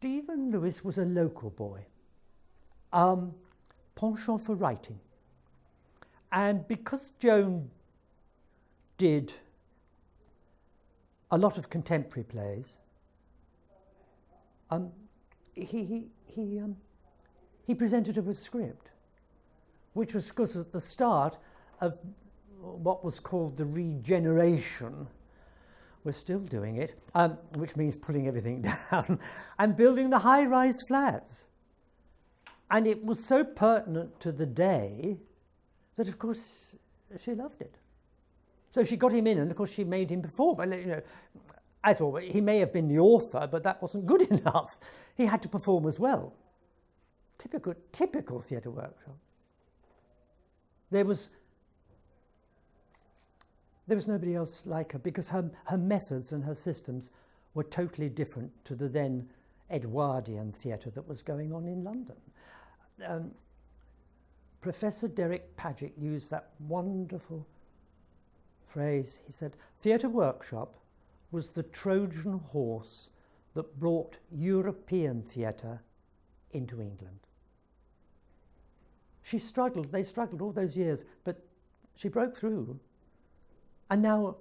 Stephen Lewis was a local boy, penchant for writing. And because Joan did a lot of contemporary plays, he presented her with a script, which was, of course, at the start of what was called the regeneration. We're still doing it, which means pulling everything down and building the high-rise flats. And it was so pertinent to the day that, of course, she loved it. So she got him in, and of course she made him perform. You know, as well, he may have been the author, but that wasn't good enough. He had to perform as well. Typical theatre workshop. There was nobody else like her, because her methods and her systems were totally different to the then Edwardian theatre that was going on in London. Professor Derek Paget used that wonderful phrase. He said, theatre workshop was the Trojan horse that brought European theatre into England. They struggled all those years, but she broke through. And now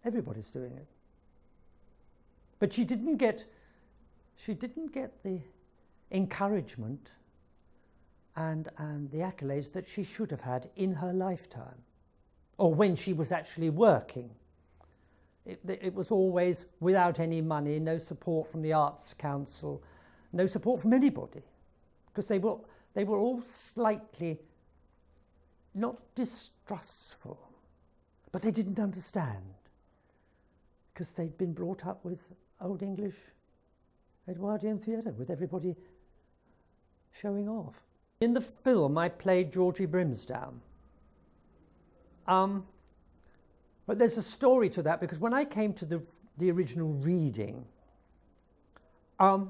everybody's doing it. But she didn't get the encouragement and the accolades that she should have had in her lifetime, or when she was actually working. It was always without any money, no support from the Arts Council, no support from anybody, because they were all slightly not distrustful, but they didn't understand, because they'd been brought up with Old English Edwardian theatre, with everybody showing off. In the film, I played Georgie Brimsdown. But there's a story to that, because when I came to the original reading, I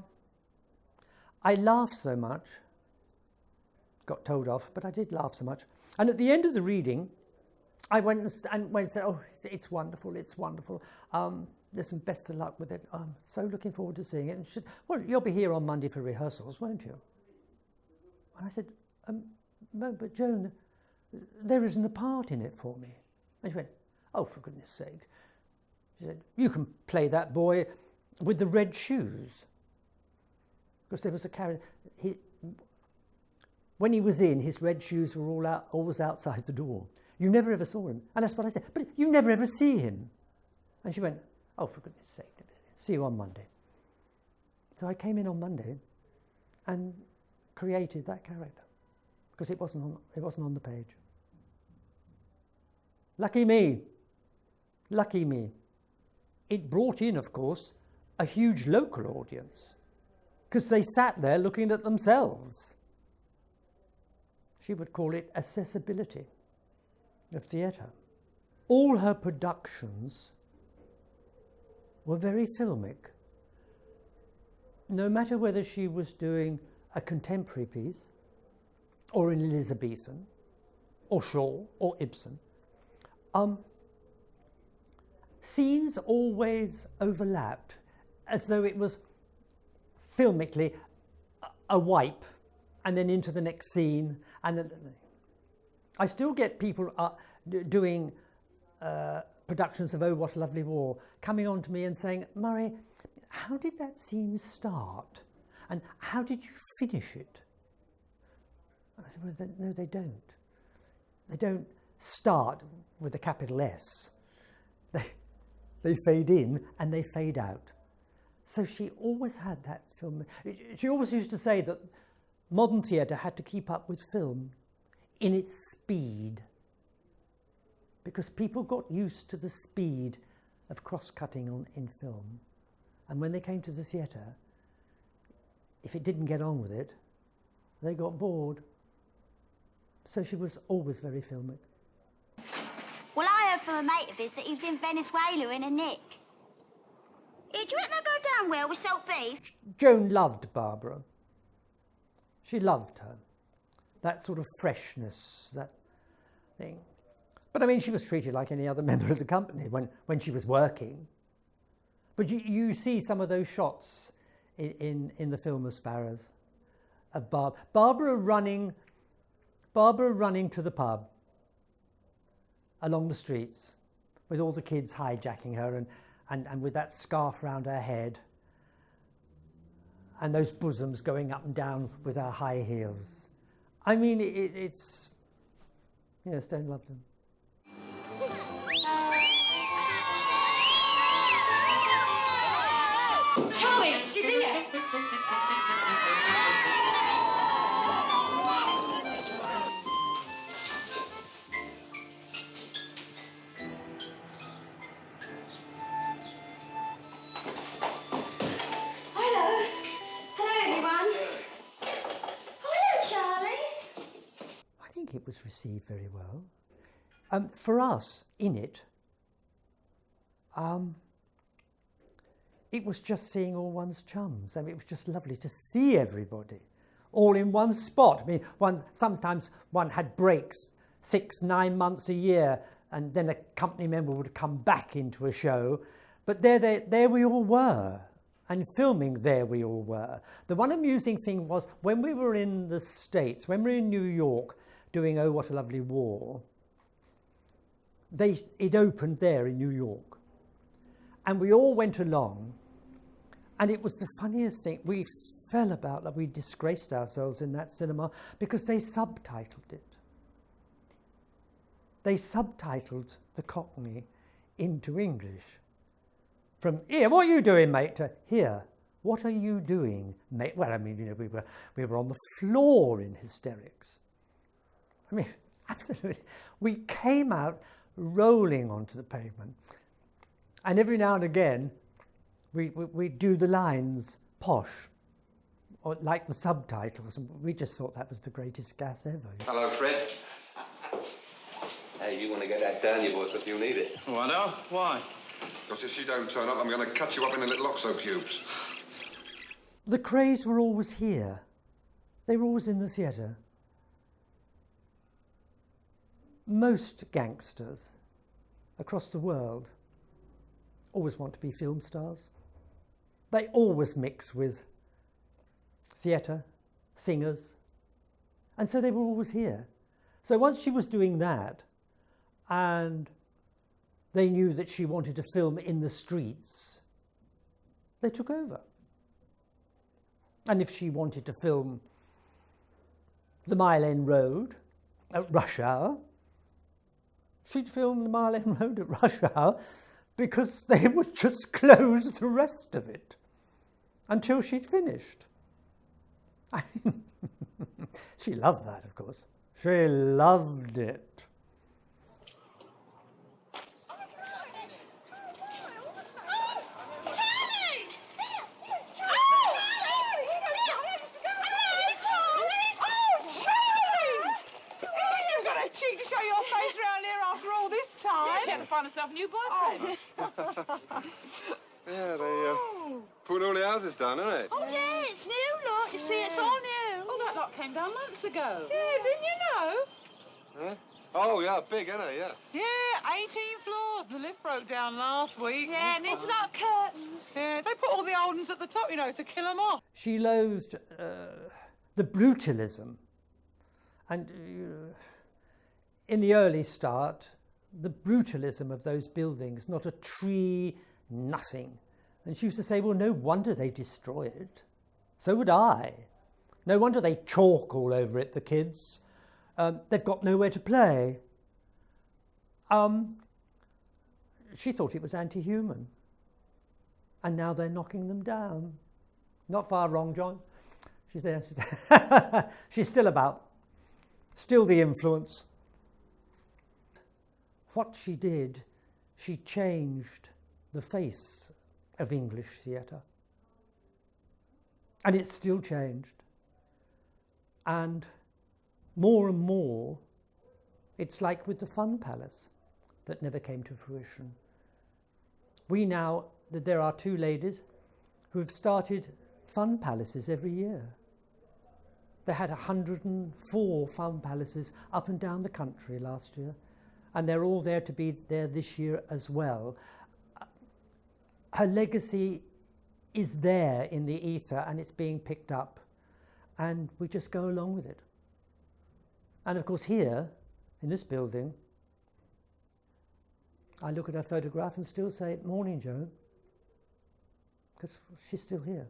laughed so much, got told off, but I did laugh so much. And at the end of the reading, I went and said, oh, it's wonderful, it's wonderful. Listen, best of luck with it. I'm so looking forward to seeing it. And she said, well, you'll be here on Monday for rehearsals, won't you? And I said, no, but Joan, there isn't a part in it for me. And she went, oh, for goodness sake. She said, you can play that boy with the red shoes. Because there was a character, when he was in, his red shoes were always outside the door. You never ever saw him. And that's what I said, but you never ever see him. And she went, oh, for goodness sake, see you on Monday. So I came in on Monday and created that character, because it wasn't on the page. Lucky me. Lucky me. It brought in, of course, a huge local audience, because they sat there looking at themselves. She would call it accessibility of theatre. All her productions were very filmic. No matter whether she was doing a contemporary piece, or an Elizabethan, or Shaw, or Ibsen, scenes always overlapped, as though it was filmically a wipe, and then into the next scene, and then I still get people doing productions of Oh, What a Lovely War, coming on to me and saying, Murray, how did that scene start? And how did you finish it? And I said, well, no, they don't. They don't start with a capital S. They fade in and they fade out. So she always had that film. She always used to say that modern theatre had to keep up with film in its speed, because people got used to the speed of cross-cutting in film. And when they came to the theatre, if it didn't get on with it, they got bored. So she was always very filmic. Well, I heard from a mate of his that he was in Venezuela in a nick. Do you reckon they'll go down well with salt beef? Joan loved Barbara. She loved her. That sort of freshness, that thing. But I mean, she was treated like any other member of the company when she was working. But you see some of those shots in the film of Sparrows, of Barbara running to the pub along the streets with all the kids hijacking her and with that scarf round her head and those bosoms going up and down with her high heels. I mean, it's... Yeah, Stone loved them. Charlie, she's here. Hello. Hello, everyone. Hello, Charlie. I think it was received very well. For us, in it, it was just seeing all one's chums. I mean, it was just lovely to see everybody all in one spot. I mean, sometimes one had breaks 6-9 months a year, and then a company member would come back into a show. But there we all were. And filming, there we all were. The one amusing thing was when we were in the States, when we were in New York doing Oh, What a Lovely War, it opened there in New York. And we all went along, and it was the funniest thing. We fell about like we disgraced ourselves in that cinema because they subtitled it. They subtitled the Cockney into English. From here, what are you doing, mate, to here, what are you doing, mate? Well, I mean, you know, we were on the floor in hysterics. I mean, absolutely. We came out rolling onto the pavement. And every now and again, we do the lines posh, or like the subtitles. And we just thought that was the greatest gas ever. Hello, Fred. Hey, you want to get that down, you boys, because you need it. Oh, I know. Why? Because if she don't turn up, I'm going to cut you up into little oxo cubes. The Krays were always here. They were always in the theatre. Most gangsters across the world always want to be film stars. They always mix with theatre, singers, and so they were always here. So once she was doing that, and they knew that she wanted to film in the streets, they took over. And if she wanted to film the Mile End Road at rush hour, she'd film the Mile End Road at rush hour because they would just close the rest of it until she'd finished. I mean, she loved that, of course. She loved it. Find herself a new boyfriend. Yeah, they put all the houses down, haven't they? Oh, yeah, it's new, look. You see, it's all new. Oh, that lot came down months ago. Yeah, didn't you know? Huh? Oh, yeah, big, isn't it? Yeah. Yeah, 18 floors. The lift broke down last week. Yeah, needs a lot of curtains. Yeah, they put all the old ones at the top, you know, to kill them off. She loathed the brutalism. And in the early start, the brutalism of those buildings, not a tree, nothing. And she used to say, well, no wonder they destroy it. So would I. No wonder they chalk all over it, the kids. They've got nowhere to play. She thought it was anti-human. And now they're knocking them down. Not far wrong, John. She's there. She's still about. Still the influence. What she did, she changed the face of English theatre. And it's still changed. And more, it's like with the Fun Palace that never came to fruition. There are 2 ladies who have started Fun Palaces every year. They had 104 Fun Palaces up and down the country last year. And they're all there to be there this year as well. Her legacy is there in the ether and it's being picked up, and we just go along with it. And of course here, in this building, I look at her photograph and still say, "Morning, Joan," because she's still here.